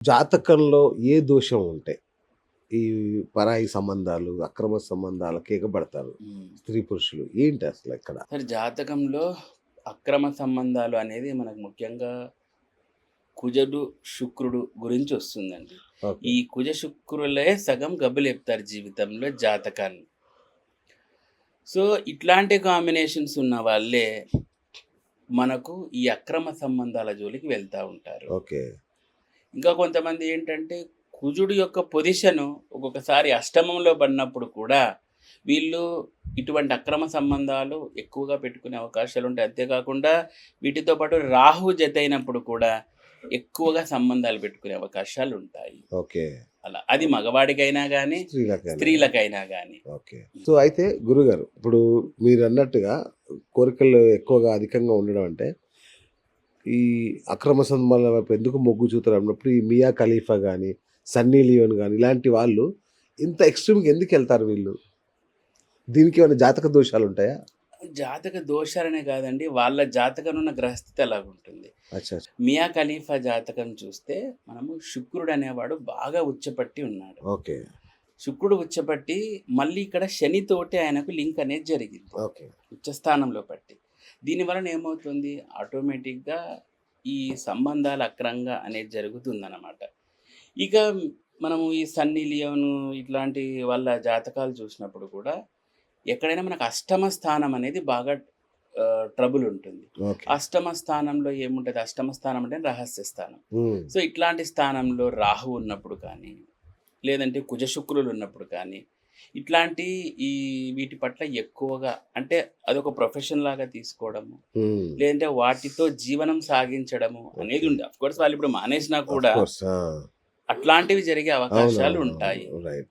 జాతకంలో ఏ దోషం ఉంటే ఈ పరాయి సంబంధాలు, అక్రమ సంబంధాలకు ఎగబడతారు హ్మ్. స్త్రీ పురుషులు. ఏంటి అసలు ఇక్కడ? సరే, జాతకంలో అక్రమ సంబంధాలు అనేది మనకు ముఖ్యంగా కుజుడు, శుక్రుడు గురించి వస్తుందండి. ఓకే. ఈ కుజ శుక్రులే సగం గబ్బులేపుతారు జీవితంలో జాతకాన్ని. సో, ఇట్లాంటి కాంబినేషన్స్ ఉన్న వాళ్ళే మనకు ఈ అక్రమ సంబంధాల జోలికి వెళ్తా ఉంటారు. ఓకే. ఇంకా కొంతమంది ఏంటంటే కుజుడు యొక్క పొజిషను ఒక్కొక్కసారి అష్టమంలో పడినప్పుడు కూడా వీళ్ళు ఇటువంటి అక్రమ సంబంధాలు ఎక్కువగా పెట్టుకునే అవకాశాలు ఉంటాయి. అంతేకాకుండా వీటితో పాటు రాహు జత అయినప్పుడు కూడా ఎక్కువగా సంబంధాలు పెట్టుకునే అవకాశాలు ఉంటాయి. ఓకే. అలా అది మగవాడికైనా గానీ, స్త్రీలకైనా. స్త్రీలకైనా గానీ. ఓకే. సో, అయితే గురుగారు ఇప్పుడు మీరన్నట్టుగా కోరికలు ఎక్కువగా అధికంగా ఉండడం అంటే, ఈ అక్రమ సంబంధాల వైపు ఎందుకు మొగ్గు చూపుతారు అన్నప్పుడు ఈ మియా ఖలీఫా గాని, సన్నీ లియోన్ గాని ఇలాంటి వాళ్ళు ఇంత ఎక్స్‌ట్రీమ్‌గా ఎందుకెళ్తారు వీళ్ళు? దీనికేమైనా జాతక దోషాలుంటాయా? జాతక దోషాలనే కాదండి, వాళ్ళ జాతకంలో ఉన్న గ్రహస్థితి అలాగుంటుంది. అచ్చా! అచ్చా! మియా ఖలీఫా జాతకం చూస్తే మనము శుక్రుడు అనేవాడు బాగా ఉచ్చపట్టి ఉన్నాడు. ఓకే. శుక్రుడు ఉచ్చపట్టి మళ్ళీ ఇక్కడ శనితోటి ఆయనకు లింక్ అనేది జరిగింది. ఓకే. ఉచ్చస్థానంలో పట్టి. దీని వలన ఏమవుతుంది? ఆటోమేటిక్‌గా ఈ సంబంధాలు అక్రంగా అనేది జరుగుతుందనమాట. ఇక మనము ఈ సన్నీ లియోన్ ఇట్లాంటి వాళ్ళ జాతకాలు చూసినప్పుడు కూడా ఎక్కడైనా మనకు అష్టమ స్థానం అనేది బాగా ట్రబుల్ ఉంటుంది. ఓకే. అష్టమ స్థానంలో ఏముంటది? అష్టమ స్థానం అంటే రహస్య స్థానం. హ్మ్. సో, ఇట్లాంటి స్థానంలో రాహు ఉన్నప్పుడు కానీ, లేదంటే కుజ శుక్రులు ఉన్నప్పుడు కానీ, ఇట్లాంటి ఈ వీటి పట్ల ఎక్కువగా అంటే అదొక ప్రొఫెషన్ లాగా తీసుకోవడము, హ్మ్. లేదంటే వాటితో జీవనం సాగించడము అనేది ఓకే. ఉంది. ఆఫ్‌కోర్స్ వాళ్ళిప్పుడు మానేసినా ఆఫ్ కూడా కోర్స్. ఆ! అట్లాంటివి జరిగే అవకాశాలు అవునవునవును. ఉంటాయి. రైట్.